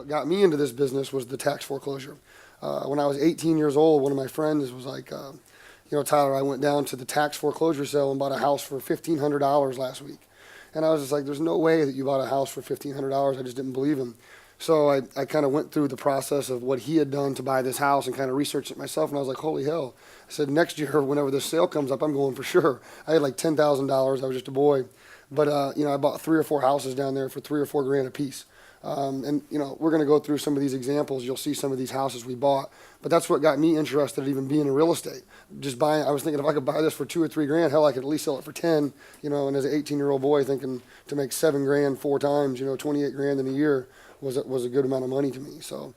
what got me into this business was the tax foreclosure. When I was 18 years old, one of my friends was like, Tyler, I went down to the tax foreclosure sale and bought a house for $1,500 last week. And I was just like, there's no way that you bought a house for $1,500. I just didn't believe him. So I kind of went through the process of what he had done to buy this house and kind of researched it myself. And I was like, holy hell. I said, next year, whenever this sale comes up, I'm going for sure. I had like $10,000. I was just a boy. But, I bought 3 or 4 houses down there for $3 or $4 grand a piece. We're going to go through some of these examples. You'll see some of these houses we bought. But that's what got me interested in even being in real estate. Just buying, I was thinking if I could buy this for 2 or 3 grand, hell, I could at least sell it for 10, and as an 18-year-old boy thinking to make 7 grand 4 times, 28 grand in a year was a good amount of money to me. So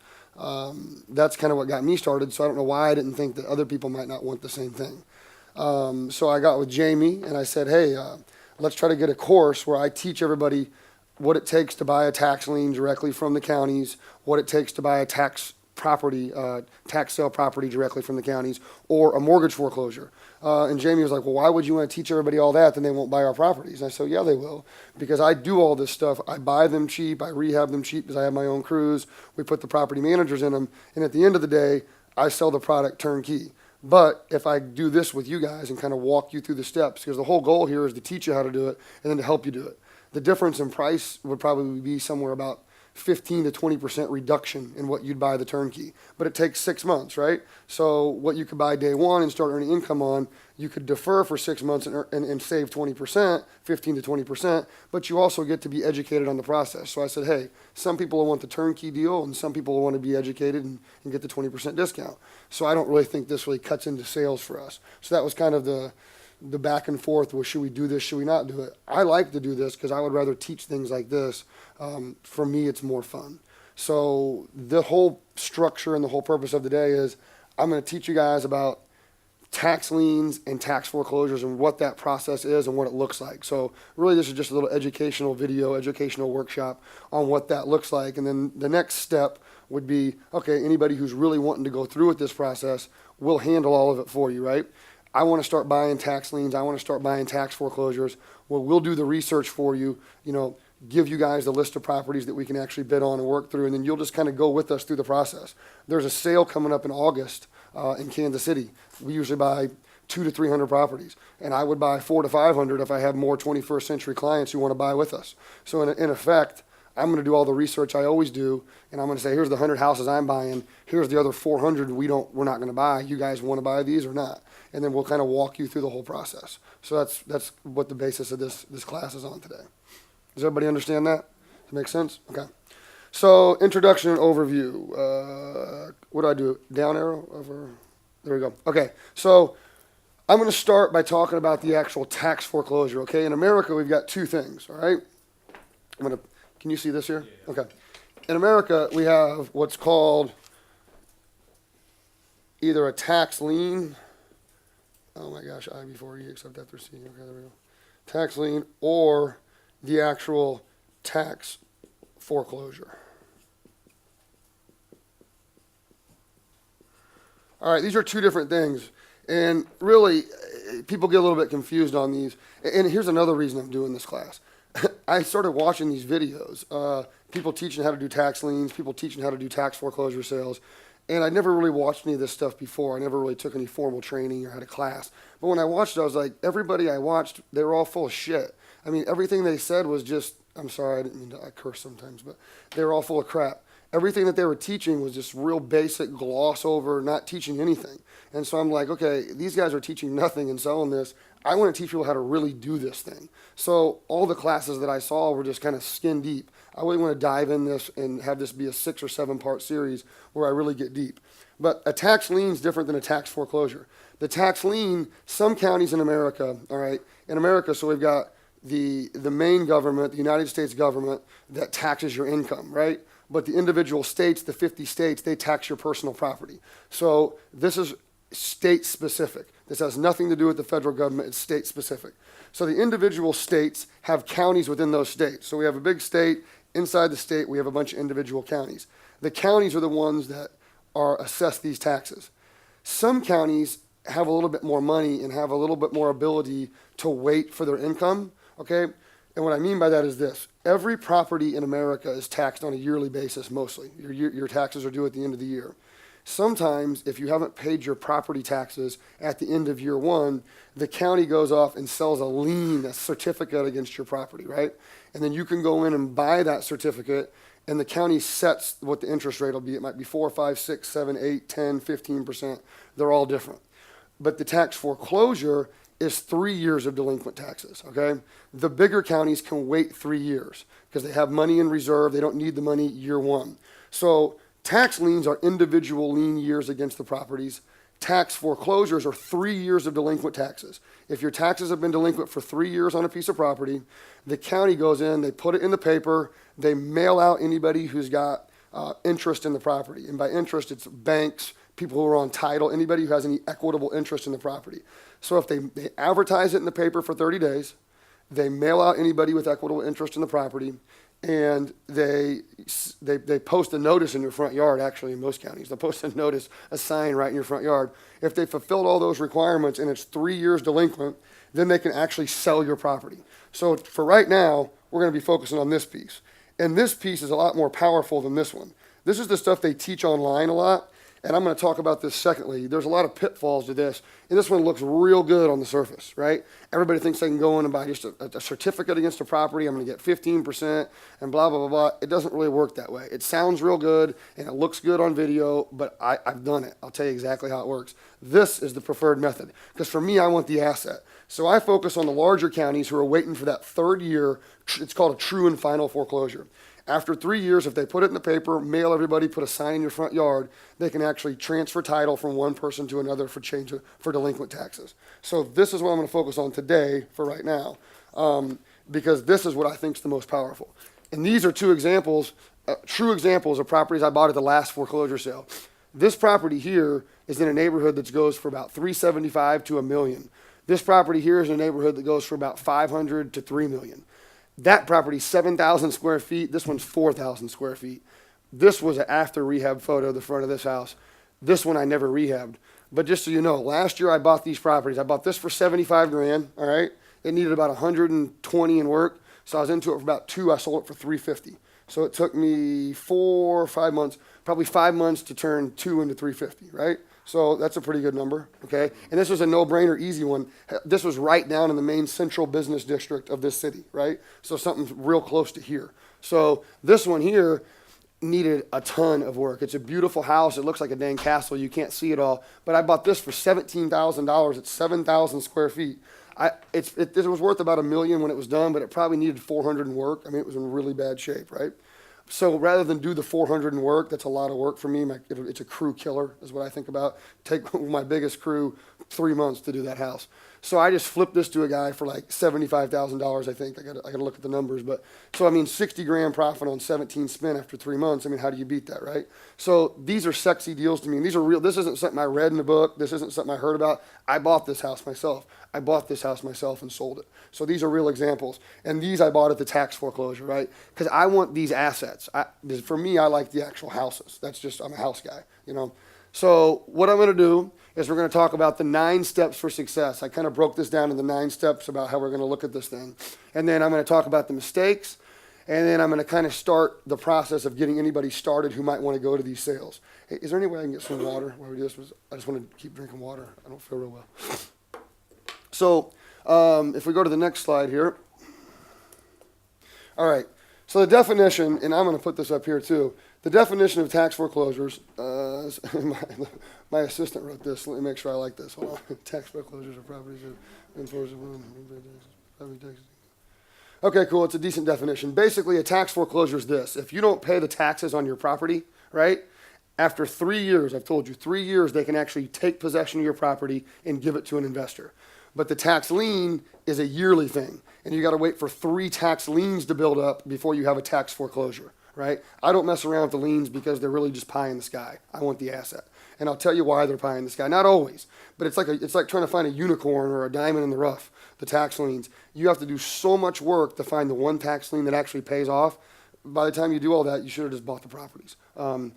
that's kind of what got me started. So I don't know why I didn't think that other people might not want the same thing. So I got with Jamie and I said, hey, let's try to get a course where I teach everybody what it takes to buy a tax lien directly from the counties, what it takes to buy a tax sale property directly from the counties, or a mortgage foreclosure. And Jamie was like, well, why would you want to teach everybody all that? Then they won't buy our properties. And I said, yeah, they will, because I do all this stuff. I buy them cheap. I rehab them cheap because I have my own crews. We put the property managers in them. And at the end of the day, I sell the product turnkey. But if I do this with you guys and kind of walk you through the steps, because the whole goal here is to teach you how to do it and then to help you do it. The difference in price would probably be somewhere about 15 to 20% reduction in what you'd buy the turnkey. But it takes 6 months, right? So what you could buy day one and start earning income on, you could defer for 6 months and save 20%, 15 to 20%, but you also get to be educated on the process. So I said, hey, some people will want the turnkey deal and some people will want to be educated and get the 20% discount. So I don't really think this really cuts into sales for us. So that was kind of the back and forth. Well, should we do this? Should we not do it? I like to do this because I would rather teach things like this. For me, it's more fun. So the whole structure and the whole purpose of the day is I'm going to teach you guys about tax liens and tax foreclosures and what that process is and what it looks like. So really this is just a little educational video, educational workshop on what that looks like. And then the next step would be, okay, anybody who's really wanting to go through with this process, we'll handle all of it for you, right? I want to start buying tax liens. I want to start buying tax foreclosures. Well, we'll do the research for you, give you guys the list of properties that we can actually bid on and work through, and then you'll just kind of go with us through the process. There's a sale coming up in August in Kansas City. We usually buy 200 to 300 properties, and I would buy 400 to 500 if I have more 21st century clients who want to buy with us. So in effect, I'm going to do all the research I always do, and I'm going to say, here's the 100 houses I'm buying. Here's the other 400 we're not going to buy. You guys want to buy these or not? And then we'll kind of walk you through the whole process. So that's what the basis of this class is on today. Does everybody understand that? Does that make sense? Okay. So introduction and overview. What do I do? Down arrow over? There we go. Okay. So I'm going to start by talking about the actual tax foreclosure. Okay. In America, we've got 2 things. All right. Can you see this here? Yeah. Okay. In America, we have what's called either a tax lien. Oh my gosh, I before E except after C. Okay, there we go. Tax lien or the actual tax foreclosure. All right, these are 2 different things. And really, people get a little bit confused on these. And here's another reason I'm doing this class. I started watching these videos, people teaching how to do tax liens, people teaching how to do tax foreclosure sales. And I never really watched any of this stuff before. I never really took any formal training or had a class. But when I watched it, I was like, everybody I watched, they were all full of shit. I mean, everything they said was just, I'm sorry, I didn't mean to, I curse sometimes, but they were all full of crap. Everything that they were teaching was just real basic gloss over, not teaching anything. And so I'm like, okay, these guys are teaching nothing and selling this. I want to teach people how to really do this thing. So all the classes that I saw were just kind of skin deep. I really want to dive in this and have this be a 6 or 7 part series where I really get deep. But a tax lien is different than a tax foreclosure. The tax lien, some counties in America, all right, in America, so we've got the main government, the United States government, that taxes your income, right? But the individual states, the 50 states, they tax your personal property. So this is state specific. This has nothing to do with the federal government. It's state specific. So the individual states have counties within those states. So we have a big state. Inside the state, we have a bunch of individual counties. The counties are the ones that are assessed these taxes. Some counties have a little bit more money and have a little bit more ability to wait for their income. Okay, And what I mean by that is this. Every property in America is taxed on a yearly basis mostly. Your taxes are due at the end of the year. Sometimes, if you haven't paid your property taxes at the end of year one, the county goes off and sells a lien, a certificate against your property, right? And then you can go in and buy that certificate, and the county sets what the interest rate will be. It might be 4, 5, 6, 7, 8, 10, 15%. They're all different. But the tax foreclosure is 3 years of delinquent taxes, okay? The bigger counties can wait 3 years because they have money in reserve. They don't need the money year one. So tax liens are individual lien years against the properties. Tax foreclosures are 3 years of delinquent taxes. If your taxes have been delinquent for 3 years on a piece of property, the county goes in, they put it in the paper, they mail out anybody who's got interest in the property. And by interest, it's banks, people who are on title, anybody who has any equitable interest in the property. So if they advertise it in the paper for 30 days, they mail out anybody with equitable interest in the property, and they post a notice in your front yard. Actually, in most counties, they'll post a notice, a sign right in your front yard. If they fulfilled all those requirements and it's 3 years delinquent, then they can actually sell your property. So for right now, we're going to be focusing on this piece. And this piece is a lot more powerful than this one. This is the stuff they teach online a lot, and I'm going to talk about this secondly. There's a lot of pitfalls to this, and this one looks real good on the surface, right? Everybody thinks they can go in and buy just a certificate against a property. I'm going to get 15% and blah, blah, blah, blah. It doesn't really work that way. It sounds real good, and it looks good on video, but I've done it. I'll tell you exactly how it works. This is the preferred method, because for me, I want the asset. So I focus on the larger counties who are waiting for that third year. It's called a true and final foreclosure. After 3 years, if they put it in the paper, mail everybody, put a sign in your front yard, they can actually transfer title from one person to another for delinquent taxes. So this is what I'm going to focus on today for right now, because this is what I think is the most powerful. And these are two examples, true examples of properties I bought at the last foreclosure sale. This property here is in a neighborhood that goes for about $375,000 to $1 million. This property here is in a neighborhood that goes for about $500,000 to $3 million. That property, 7,000 square feet. This one's 4,000 square feet. This was an after rehab photo of the front of this house. This one I never rehabbed. But just so you know, last year I bought these properties. I bought this for $75,000, all right? It needed about $120 in work. So I was into it for about 2. I sold it for $350. So it took me 4 or 5 months, probably 5 months to turn 2 into $350, right? So that's a pretty good number, okay? And this was a no-brainer, easy one. This was right down in the main central business district of this city, right? So something real close to here. So this one here needed a ton of work. It's a beautiful house. It looks like a dang castle. You can't see it all. But I bought this for $17,000. It's 7,000 square feet. It was worth about $1 million when it was done, but it probably needed $400 in work. I mean, it was in really bad shape, right? So rather than do the $400 in work, that's a lot of work for me. It's a crew killer is what I think about. Take my biggest crew 3 months to do that house. So I just flipped this to a guy for like $75,000, I think. I got to look at the numbers. But so, I mean, 60 grand profit on 17 spent after 3 months. I mean, how do you beat that, right? So these are sexy deals to me. And these are real. This isn't something I read in a book. This isn't something I heard about. I bought this house myself. I bought this house myself and sold it. So these are real examples. And these I bought at the tax foreclosure, right? Because I want these assets. For me, I like the actual houses. That's just, I'm a house guy, you know. So what I'm going to do is we're going to talk about the 9 steps for success. I kind of broke this down into 9 steps about how we're going to look at this thing. And then I'm going to talk about the mistakes. And then I'm going to kind of start the process of getting anybody started who might want to go to these sales. Hey, is there any way I can get some water while we do this? I just want to keep drinking water. I don't feel real well. So if we go to the next slide here. All right. So the definition, and I'm going to put this up here too. The definition of tax foreclosures, my assistant wrote this. Let me make sure I like this. Hold on. Tax foreclosures are properties of enforceable. Okay, cool. It's a decent definition. Basically, a tax foreclosure is this. If you don't pay the taxes on your property, right, after 3 years, I've told you, 3 years, they can actually take possession of your property and give it to an investor. But the tax lien is a yearly thing, and you got to wait for 3 tax liens to build up before you have a tax foreclosure, right? I don't mess around with the liens because they're really just pie in the sky. I want the asset, and I'll tell you why they're pie in the sky. Not always, but it's like trying to find a unicorn or a diamond in the rough. The tax liens, you have to do so much work to find the one tax lien that actually pays off. By the time you do all that, you should have just bought the properties. And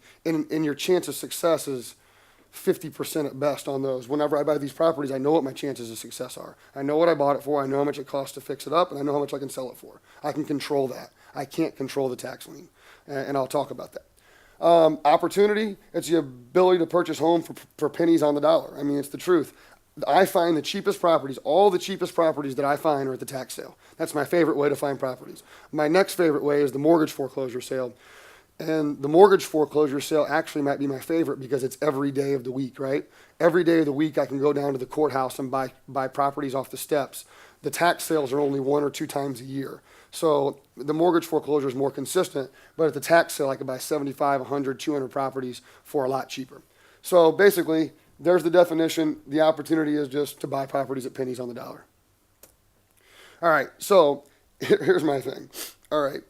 your chance of success is 50% at best on those. Whenever I buy these properties, I know what my chances of success are. I know what I bought it for, I know how much it costs to fix it up, and I know how much I can sell it for. I can control that. I can't control the tax lien, and I'll talk about that. Opportunity, it's the ability to purchase home for pennies on the dollar. I mean, it's the truth. I find the cheapest properties, all the cheapest properties that I find are at the tax sale. That's my favorite way to find properties. My next favorite way is the mortgage foreclosure sale. And the mortgage foreclosure sale actually might be my favorite because it's every day of the week, right? Every day of the week I can go down to the courthouse and buy properties off the steps. The tax sales are only 1 or 2 times a year. So the mortgage foreclosure is more consistent, but at the tax sale I could buy 75, 100, 200 properties for a lot cheaper. So basically, there's the definition. The opportunity is just to buy properties at pennies on the dollar. All right, so here's my thing. All right,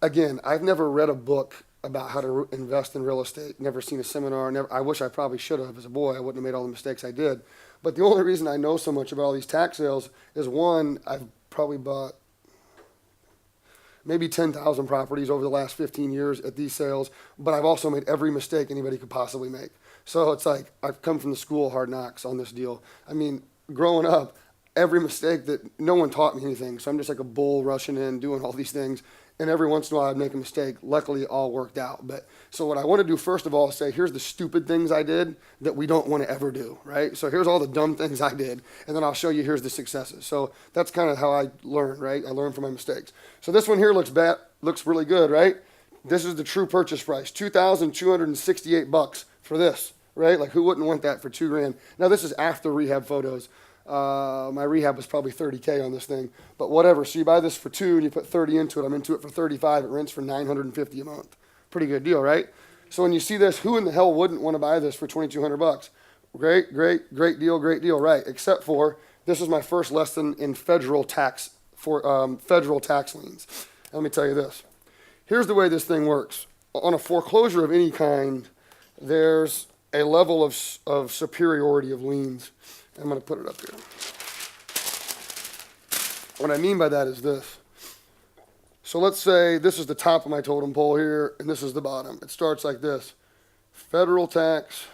again, I've never read a book about how to invest in real estate, never seen a seminar. I wish I probably should have as a boy. I wouldn't have made all the mistakes I did. But the only reason I know so much about all these tax sales is, one, I've probably bought maybe 10,000 properties over the last 15 years at these sales, but I've also made every mistake anybody could possibly make. So it's like I've come from the school of hard knocks on this deal. I mean, growing up, every mistake that no one taught me anything. So I'm just like a bull rushing in, doing all these things. And every once in a while I'd make a mistake. Luckily, it all worked out. But so what I want to do first of all is say, here's the stupid things I did that we don't want to ever do, right? So here's all the dumb things I did. And then I'll show you here's the successes. So that's kind of how I learn, right? I learn from my mistakes. So this one here looks really good, right? This is the true purchase price, $2,268 for this, right? Like, who wouldn't want that for $2,000? Now this is after rehab photos. My rehab was probably $30K on this thing, but whatever. So you buy this for $2,000 and you put 30 into it. I'm into it for 35. It rents for $950 a month. Pretty good deal, right? So when you see this, who in the hell wouldn't want to buy this for $2,200? Great deal, right? Except for this is my first lesson in federal tax liens. And let me tell you this. Here's the way this thing works. On a foreclosure of any kind, there's a level of superiority of liens. I'm going to put it up here. What I mean by that is this. So let's say this is the top of my totem pole here, and this is the bottom. It starts like this. Federal tax.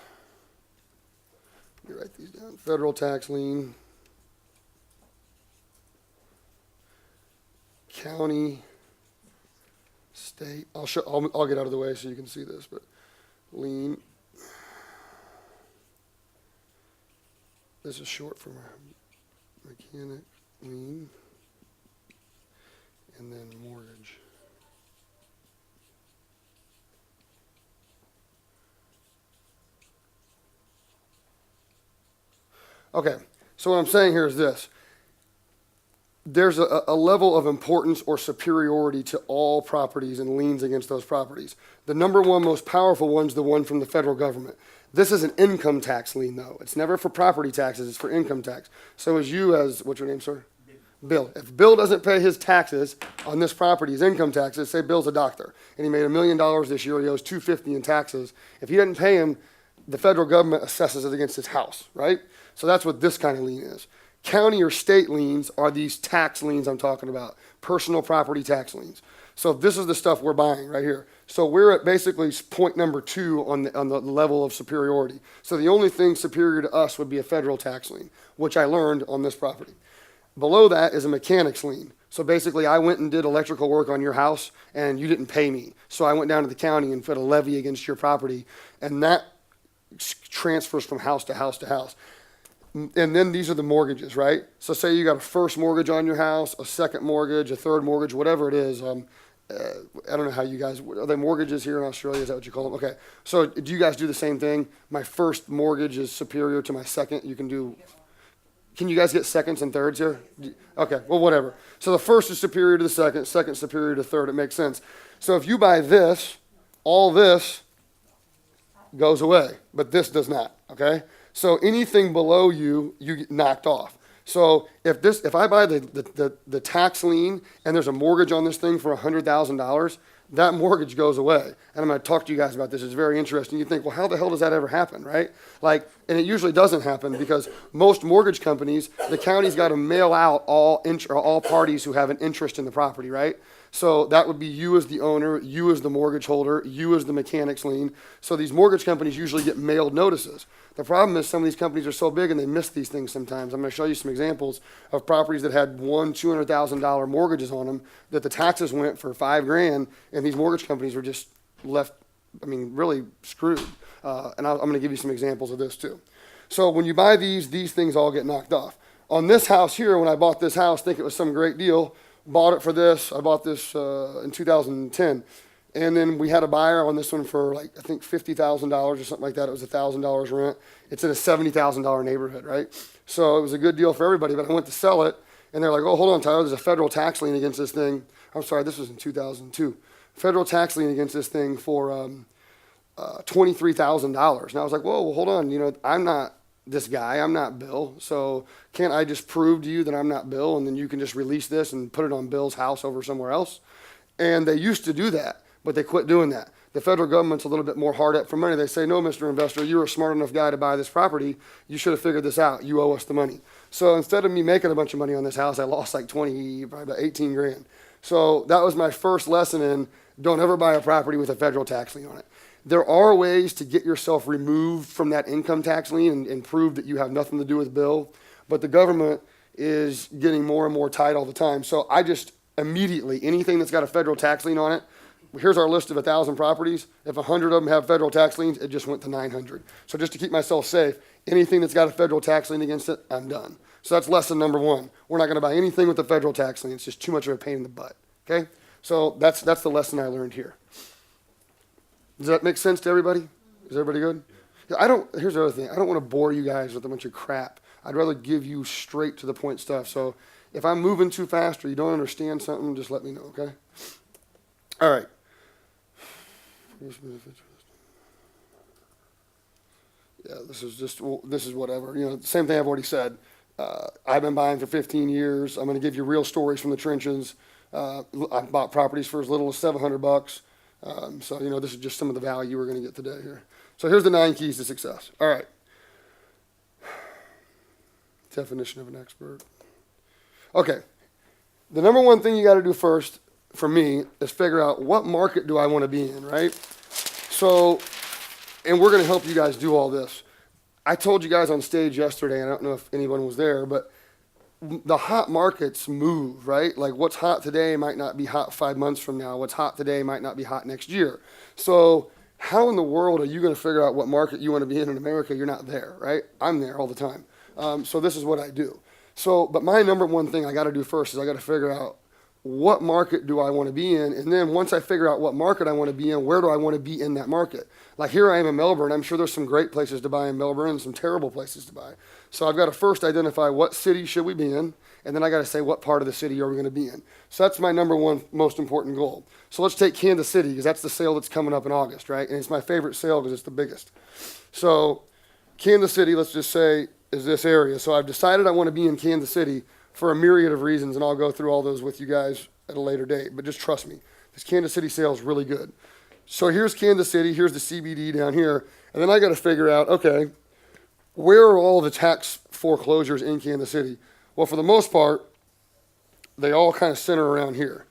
Let me write these down. Federal tax lien. County. State. I'll get out of the way so you can see this, but lien. This is short for mechanic, lien, and then mortgage. Okay, so what I'm saying here is this. There's a level of importance or superiority to all properties and liens against those properties. The number one most powerful one's the one from the federal government. This is an income tax lien, though. It's never for property taxes. It's for income tax. So what's your name, sir? Bill. If Bill doesn't pay his taxes on this property, his income taxes, say Bill's a doctor, and he made $1 million this year, he owes $250 in taxes. If he doesn't pay him, the federal government assesses it against his house, right? So that's what this kind of lien is. County or state liens are these tax liens I'm talking about, personal property tax liens. So this is the stuff we're buying right here. So we're at basically point number 2 on the level of superiority. So the only thing superior to us would be a federal tax lien, which I learned on this property. Below that is a mechanic's lien. So basically I went and did electrical work on your house and you didn't pay me. So I went down to the county and put a levy against your property, and that transfers from house to house to house. And then these are the mortgages, right? So say you got a first mortgage on your house, a second mortgage, a third mortgage, whatever it is. I don't know how you guys, are they mortgages here in Australia? Is that what you call them? Okay. So do you guys do the same thing? My first mortgage is superior to my second. Can you guys get seconds and thirds here? Okay, well, whatever. So the first is superior to the second superior to the third. It makes sense. So if you buy this, all this goes away, but this does not, okay? So anything below you get knocked off. So if I buy the tax lien and there's a mortgage on this thing for $100,000, that mortgage goes away. And I'm going to talk to you guys about this. It's very interesting. You think, well, how the hell does that ever happen, right? And it usually doesn't happen because most mortgage companies, the county's got to mail out all parties who have an interest in the property, right? So that would be you as the owner, you as the mortgage holder, you as the mechanic's lien. So these mortgage companies usually get mailed notices. The problem is some of these companies are so big and they miss these things sometimes. I'm going to show you some examples of properties that had $200,000 mortgages on them that the taxes went for $5,000, and these mortgage companies were just left, really screwed. And I'm going to give you some examples of this too. So when you buy these things all get knocked off. On this house here, when I bought this house, think it was some great deal, bought it for this. I bought this in 2010. And then we had a buyer on this one for I think $50,000 or something like that. It was $1,000 rent. It's in a $70,000 neighborhood, right? So it was a good deal for everybody, but I went to sell it and they're like, oh, hold on, Tyler, there's a federal tax lien against this thing. I'm sorry, this was in 2002. Federal tax lien against this thing for $23,000. And I was like, whoa, well, hold on. I'm not this guy. I'm not Bill. So can't I just prove to you that I'm not Bill, and then you can just release this and put it on Bill's house over somewhere else? And they used to do that, but they quit doing that. The federal government's a little bit more hard up for money. They say, no, Mr. Investor, you're a smart enough guy to buy this property. You should have figured this out. You owe us the money. So instead of me making a bunch of money on this house, I lost probably about $18,000. So that was my first lesson in don't ever buy a property with a federal tax lien on it. There are ways to get yourself removed from that income tax lien and prove that you have nothing to do with Bill, but the government is getting more and more tight all the time. So I just immediately, anything that's got a federal tax lien on it, here's our list of 1,000 properties. If 100 of them have federal tax liens, it just went to 900. So just to keep myself safe, anything that's got a federal tax lien against it, I'm done. So that's lesson number one. We're not going to buy anything with a federal tax lien. It's just too much of a pain in the butt. Okay? So that's the lesson I learned here. Does that make sense to everybody? Is everybody good? Here's the other thing. I don't want to bore you guys with a bunch of crap. I'd rather give you straight to the point stuff. So if I'm moving too fast or you don't understand something, just let me know, okay? All right. Yeah, this is whatever. Same thing I've already said. I've been buying for 15 years. I'm going to give you real stories from the trenches. I bought properties for as little as $700. So this is just some of the value we're going to get today here. So here's the 9 keys to success. All right. Definition of an expert. Okay. The number one thing you got to do first, for me, is figure out what market do I want to be in, right? So, and we're going to help you guys do all this. I told you guys on stage yesterday, and I don't know if anyone was there, but the hot markets move, right? Like what's hot today might not be hot 5 months from now. What's hot today might not be hot next year. So how in the world are you going to figure out what market you want to be in America? You're not there, right? I'm there all the time. So this is what I do. So, but my number one thing I got to do first is I got to figure out what market do I want to be in? And then once I figure out what market I want to be in, where do I want to be in that market? Like here I am in Melbourne. I'm sure there's some great places to buy in Melbourne and some terrible places to buy. So I've got to first identify what city should we be in, and then I got to say what part of the city are we going to be in. So that's my number one most important goal. So let's take Kansas City because that's the sale that's coming up in August, right? And it's my favorite sale because it's the biggest. So Kansas City, let's just say, is this area. So I've decided I want to be in Kansas City for a myriad of reasons, and I'll go through all those with you guys at a later date. But just trust me, this Kansas City sale is really good. So here's Kansas City, here's the CBD down here, and then I got to figure out, okay, where are all the tax foreclosures in Kansas City? Well, for the most part, they all kind of center around here.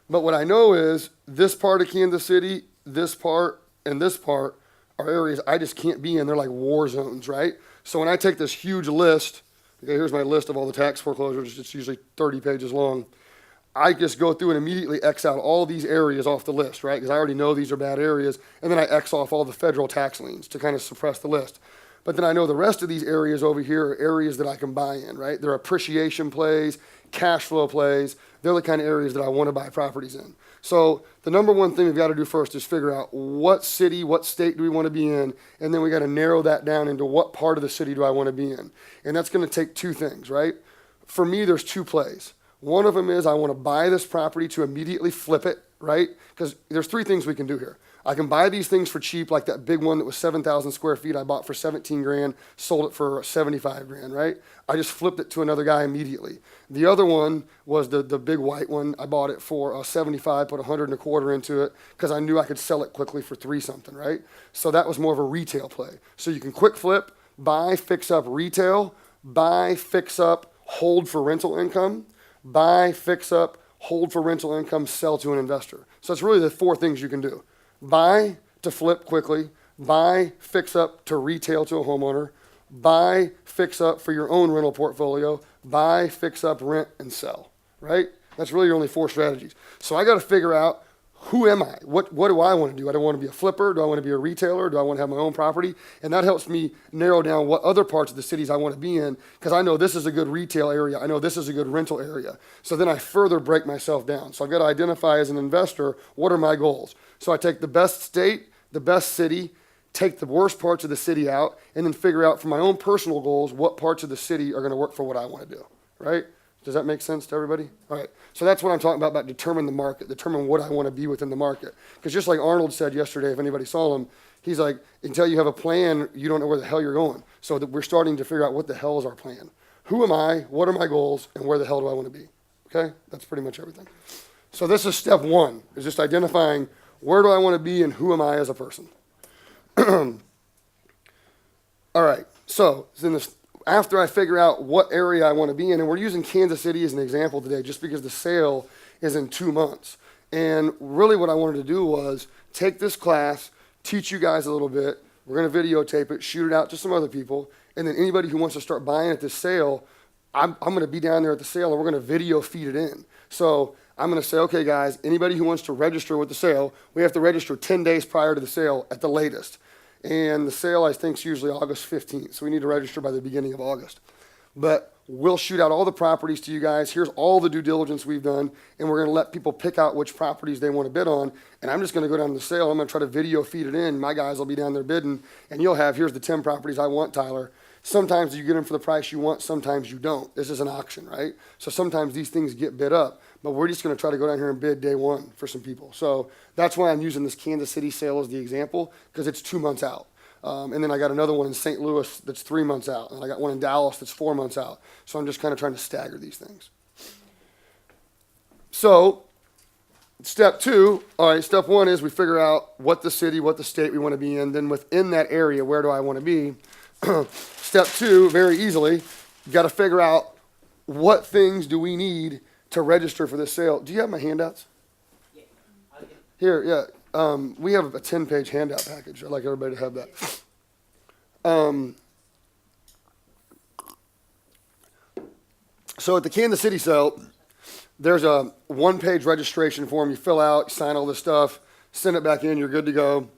But what I know is this part of Kansas City, this part, and this part are areas I just can't be in. They're like war zones, right? So when I take this huge list, okay, here's my list of all the tax foreclosures. It's usually 30 pages long. I just go through and immediately X out all these areas off the list, right? Because I already know these are bad areas. And then I X off all the federal tax liens to kind of suppress the list. But then I know the rest of these areas over here are areas that I can buy in, right? They're appreciation plays, cash flow plays. They're the kind of areas that I want to buy properties in. So the number one thing we've got to do first is figure out what city, what state do we want to be in, and then we got to narrow that down into what part of the city do I want to be in. And that's going to take two things, right? For me, there's two plays. One of them is I want to buy this property to immediately flip it, right? Because there's three things we can do here. I can buy these things for cheap, like that big one that was 7,000 square feet I bought for 17 grand, sold it for 75 grand, right? I just flipped it to another guy immediately. The other one was the big white one. I bought it for 75, put 100 and a quarter into it because I knew I could sell it quickly for 3 something, right? So that was more of a retail play. So you can quick flip, buy, fix up retail, buy, fix up, hold for rental income, buy, fix up, hold for rental income, sell to an investor. So it's really the four things you can do. Buy to flip quickly, buy, fix up to retail to a homeowner, buy, fix up for your own rental portfolio, buy, fix up, rent, and sell, right? That's really your only four strategies. So I got to figure out, who am I? What do I want to do? I don't want to be a flipper. Do I want to be a retailer? Do I want to have my own property? And that helps me narrow down what other parts of the cities I want to be in, because I know this is a good retail area. I know this is a good rental area. So then I further break myself down. So I've got to identify as an investor, what are my goals? So I take the best state, the best city, take the worst parts of the city out, and then figure out for my own personal goals, what parts of the city are going to work for what I want to do, right? Does that make sense to everybody? All right. So that's what I'm talking about determine the market, determine what I want to be within the market. Because just like Arnold said yesterday, if anybody saw him, he's like, until you have a plan, you don't know where the hell you're going. So that we're starting to figure out what the hell is our plan. Who am I? What are my goals? And where the hell do I want to be? Okay? That's pretty much everything. So this is step one, is just identifying where do I want to be and who am I as a person. All right. So in this, after I figure out what area I want to be in, and we're using Kansas City as an example today just because the sale is in 2 months. And really what I wanted to do was take this class, teach you guys a little bit. We're going to videotape it, shoot it out to some other people. And then anybody who wants to start buying at this sale, I'm going to be down there at the sale and we're going to video feed it in. So I'm going to say, okay, guys, anybody who wants to register with the sale, we have to register 10 days prior to the sale at the latest. And the sale, I think, is usually August 15th. So we need to register by the beginning of August. But we'll shoot out all the properties to you guys. Here's all the due diligence we've done. And we're going to let people pick out which properties they want to bid on. And I'm just going to go down to the sale. I'm going to try to video feed it in. My guys will be down there bidding. And you'll have, here's the 10 properties I want, Tyler. Sometimes you get them for the price you want. Sometimes you don't. This is an auction, right? So sometimes these things get bid up. But we're just going to try to go down here and bid day one for some people. So that's why I'm using this Kansas City sale as the example, because it's 2 months out. And then I got another one in St. Louis that's 3 months out. And I got one in Dallas that's 4 months out. So I'm just kind of trying to stagger these things. So step two, all right, step one is we figure out what the city, what the state we want to be in. Then within that area, where do I want to be? Step two, very easily, you got to figure out what things do we need to register for this sale. Do you have my handouts? Yeah. Here, yeah. We have a 10-page handout package. I'd like everybody to have that. So at the Kansas City sale, there's a 1-page registration form. You fill out, you sign all this stuff, send it back in, you're good to go.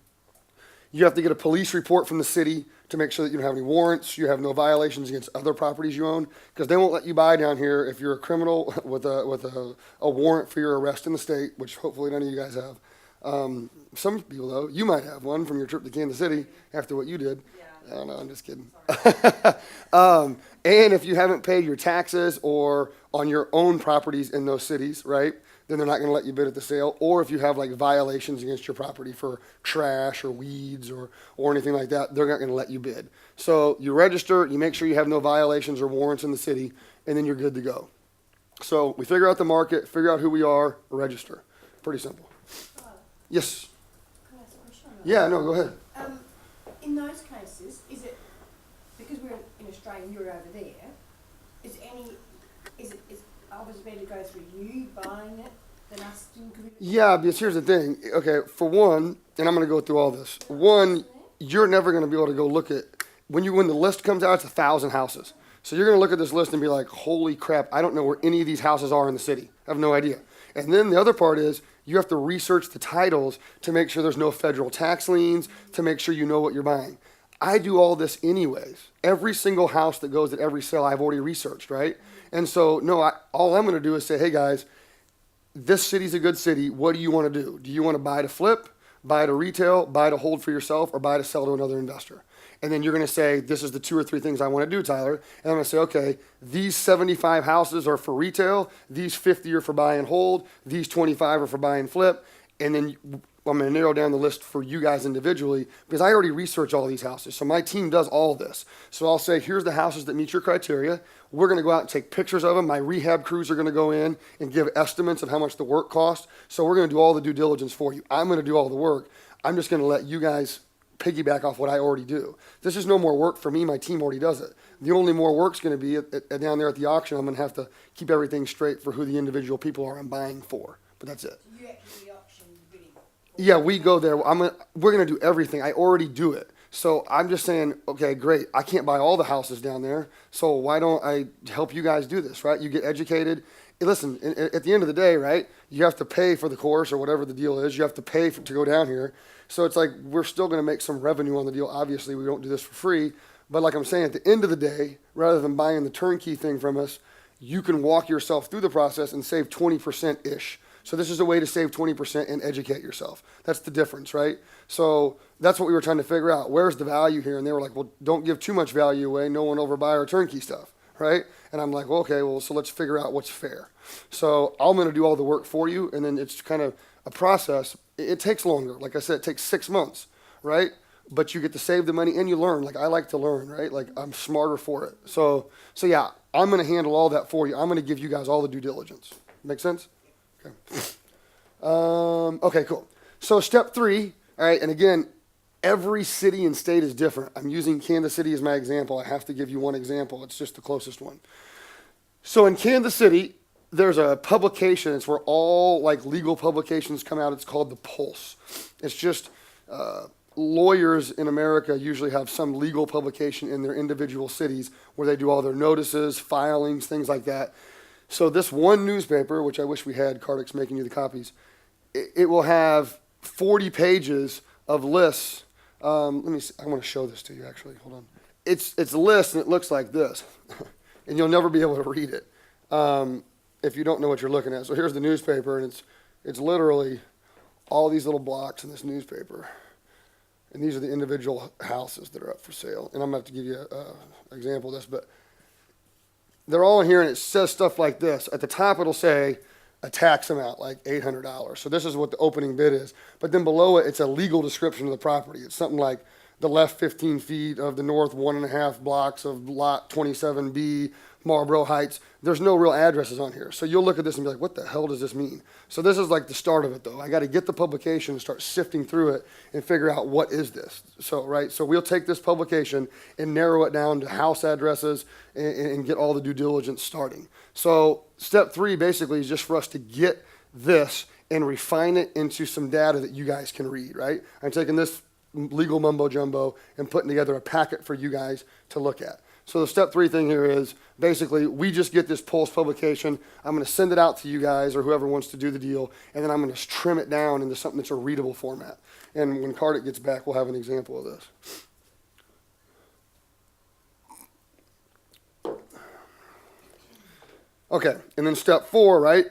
You have to get a police report from the city to make sure that you don't have any warrants, you have no violations against other properties you own, because they won't let you buy down here if you're a criminal with a warrant for your arrest in the state, which hopefully none of you guys have. Some people, though, you might have one from your trip to Kansas City after what you did. Yeah. I don't know, I'm just kidding. And if you haven't paid your taxes or on your own properties in those cities, right, then they're not going to let you bid at the sale. Or if you have like violations against your property for trash or weeds or anything like that, they're not going to let you bid. So you register, you make sure you have no violations or warrants in the city, and then you're good to go. So we figure out the market, figure out who we are, register. Pretty simple. Yes? Can I ask a question on that? Yeah, no, go ahead. In those cases, is it, because we're in Australia and you're over there, is obviously better to go through you buying it than us doing it? Yeah, because here's the thing. Okay, for one, and I'm going to go through all this. One, you're never going to be able to go look at, when the list comes out, it's 1,000 houses. So you're going to look at this list and be like, holy crap, I don't know where any of these houses are in the city. I have no idea. And then the other part is you have to research the titles to make sure there's no federal tax liens, to make sure you know what you're buying. I do all this anyways. Every single house that goes at every sale, I've already researched, right? And so, no, all I'm going to do is say, hey, guys, this city's a good city. What do you want to do? Do you want to buy to flip, buy to retail, buy to hold for yourself, or buy to sell to another investor? And then you're going to say, this is the 2 or 3 things I want to do, Tyler. And I'm going to say, okay, these 75 houses are for retail. These 50 are for buy and hold. These 25 are for buy and flip. And then I'm going to narrow down the list for you guys individually because I already research all these houses. So my team does all of this. So I'll say, here's the houses that meet your criteria. We're going to go out and take pictures of them. My rehab crews are going to go in and give estimates of how much the work costs. So we're going to do all the due diligence for you. I'm going to do all the work. I'm just going to let you guys piggyback off what I already do. This is no more work for me. My team already does it. The only more work's going to be down there at the auction. I'm going to have to keep everything straight for who the individual people are I'm buying for. But that's it. You actually auction bidding. Yeah, we go there. We're going to do everything. I already do it. So I'm just saying, okay, great. I can't buy all the houses down there. So why don't I help you guys do this, right? You get educated. Listen, at the end of the day, right, you have to pay for the course or whatever the deal is. You have to pay to go down here. So it's like we're still going to make some revenue on the deal. Obviously, we don't do this for free. But like I'm saying, at the end of the day, rather than buying the turnkey thing from us, you can walk yourself through the process and save 20%-ish. So this is a way to save 20% and educate yourself. That's the difference, right? So that's what we were trying to figure out. Where's the value here? And they were like, well, don't give too much value away. No one overbuy our turnkey stuff, right? And I'm like, well, okay, well, so let's figure out what's fair. So I'm going to do all the work for you, and then it's kind of a process. It takes longer. Like I said, it takes 6 months, right? But you get to save the money and you learn. Like I like to learn, right? Like I'm smarter for it. So yeah, I'm going to handle all that for you. I'm going to give you guys all the due diligence. Make sense? Okay. Okay, cool. So step 3, all right, and again, every city and state is different. I'm using Kansas City as my example. I have to give you one example. It's just the closest one. So in Kansas City, there's a publication. It's where all like legal publications come out. It's called the Pulse. It's just lawyers in America usually have some legal publication in their individual cities where they do all their notices, filings, things like that. So this one newspaper, which I wish we had, Kardic's making you the copies, it will have 40 pages of lists. Let me see. I want to show this to you, actually. Hold on. It's a list, and it looks like this. And you'll never be able to read it if you don't know what you're looking at. So here's the newspaper, and it's literally all these little blocks in this newspaper. And these are the individual houses that are up for sale. And I'm going to have to give you an example of this, but they're all in here, and it says stuff like this. At the top, it'll say a tax amount, like $800. So this is what the opening bid is. But then below it, it's a legal description of the property. It's something like the left 15 feet of the north 1.5 blocks of lot 27B, Marlboro Heights. There's no real addresses on here. So you'll look at this and be like, what the hell does this mean? So this is like the start of it, though. I got to get the publication and start sifting through it and figure out what is this. So, right, so we'll take this publication and narrow it down to house addresses and get all the due diligence starting. So step 3 basically is just for us to get this and refine it into some data that you guys can read, right? I'm taking this legal mumbo jumbo and putting together a packet for you guys to look at. So the step 3 thing here is basically we just get this Pulse publication. I'm going to send it out to you guys or whoever wants to do the deal, and then I'm going to trim it down into something that's a readable format. And when Cardick gets back, we'll have an example of this. Okay, and then step 4, right,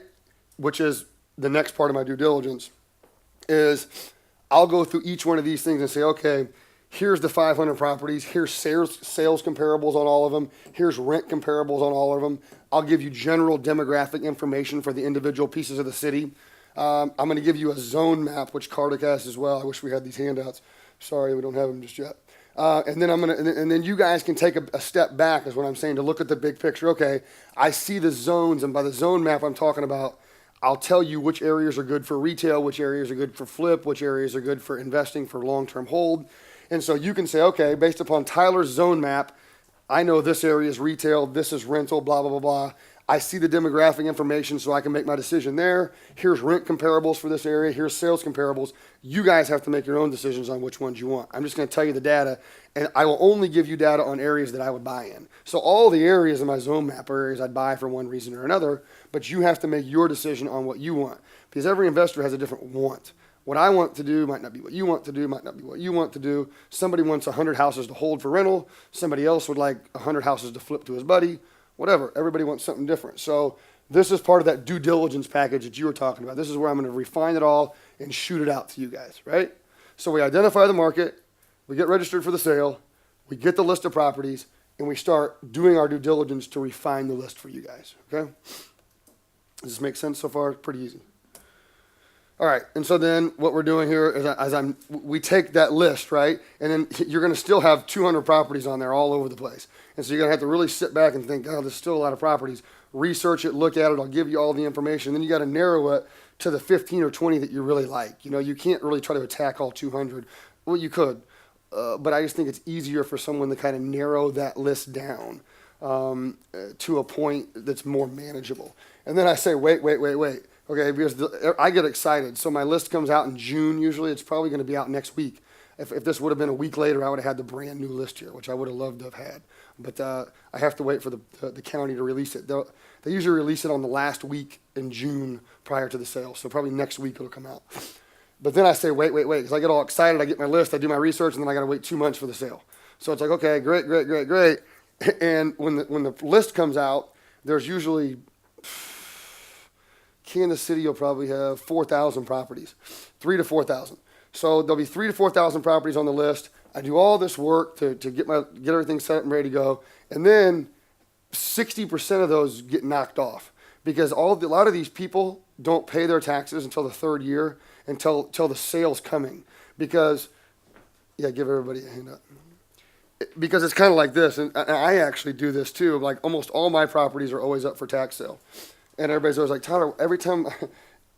which is the next part of my due diligence, is I'll go through each one of these things and say, okay, here's the 500 properties. Here's sales comparables on all of them. Here's rent comparables on all of them. I'll give you general demographic information for the individual pieces of the city. I'm going to give you a zone map, which Cardick has as well. I wish we had these handouts. Sorry, we don't have them just yet. And then you guys can take a step back, is what I'm saying, to look at the big picture. Okay, I see the zones, and by the zone map I'm talking about, I'll tell you which areas are good for retail, which areas are good for flip, which areas are good for investing for long-term hold. And so you can say, okay, based upon Tyler's zone map, I know this area is retail, this is rental, blah, blah, blah, blah. I see the demographic information so I can make my decision there. Here's rent comparables for this area. Here's sales comparables. You guys have to make your own decisions on which ones you want. I'm just going to tell you the data, and I will only give you data on areas that I would buy in. So all the areas in my zone map are areas I'd buy for one reason or another, but you have to make your decision on what you want, because every investor has a different want. What I want to do might not be what you want to do, might not be what you want to do. Somebody wants 100 houses to hold for rental. Somebody else would like 100 houses to flip to his buddy. Whatever. Everybody wants something different. So this is part of that due diligence package that you were talking about. This is where I'm going to refine it all and shoot it out to you guys, right? So we identify the market, we get registered for the sale, we get the list of properties, and we start doing our due diligence to refine the list for you guys, okay? Does this make sense so far? It's pretty easy. All right, and so then what we're doing here is we take that list, right, and then you're going to still have 200 properties on there all over the place. And so you're going to have to really sit back and think, oh, there's still a lot of properties. Research it, look at it, I'll give you all the information. Then you got to narrow it to the 15 or 20 that you really like. You know, you can't really try to attack all 200. Well, you could. but I just think it's easier for someone to kind of narrow that list down to a point that's more manageable. And then I say, wait. Okay, because I get excited. So my list comes out in June usually. It's probably going to be out next week. If this would have been a week later, I would have had the brand new list here, which I would have loved to have had. But I have to wait for the county to release it. They usually release it on the last week in June prior to the sale. So probably next week it'll come out. But then I say, wait, because I get all excited. I get my list, I do my research, and then I got to wait 2 months for the sale. So it's like, okay, great. And when the list comes out, there's usually, Kansas City will probably have 4,000 properties, 3,000 to 4,000. So there'll be 3,000 to 4,000 properties on the list. I do all this work to get everything set up and ready to go, and then 60% of those get knocked off because a lot of these people don't pay their taxes until the third year, until the sale's coming. Because, yeah, give everybody a hand up. Because it's kind of like this, and I actually do this too. Like almost all my properties are always up for tax sale, and everybody's always like, Tyler. Every time,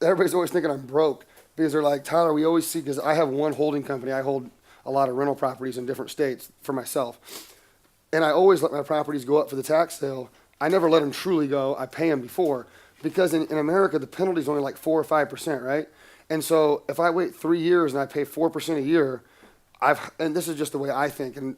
everybody's always thinking I'm broke because they're like, Tyler, we always see, because I have one holding company. I hold a lot of rental properties in different states for myself, and I always let my properties go up for the tax sale. I never let them truly go. I pay them before, because in America the penalty is only like 4 or 5%, right? And so if I wait 3 years and I pay 4% a year, and this is just the way I think, and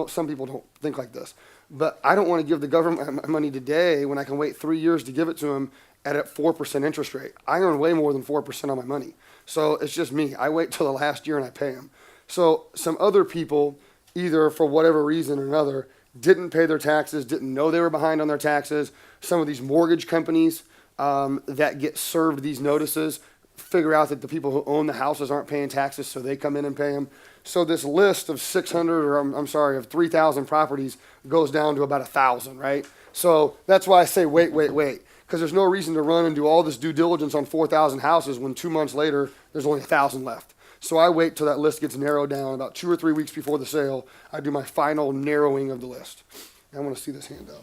some people don't think like this, but I don't want to give the government my money today when I can wait 3 years to give it to them at a 4% interest rate. I earn way more than 4% on my money. So it's just me. I wait till the last year and I pay them. So some other people, either for whatever reason or another, didn't pay their taxes, didn't know they were behind on their taxes. Some of these mortgage companies that get served these notices figure out that the people who own the houses aren't paying taxes, so they come in and pay them. So this list of of 3,000 properties goes down to about 1,000, right? So that's why I say wait, because there's no reason to run and do all this due diligence on 4,000 houses when 2 months later there's only 1,000 left. So I wait till that list gets narrowed down. About 2 or 3 weeks before the sale, I do my final narrowing of the list. I want to see this handout.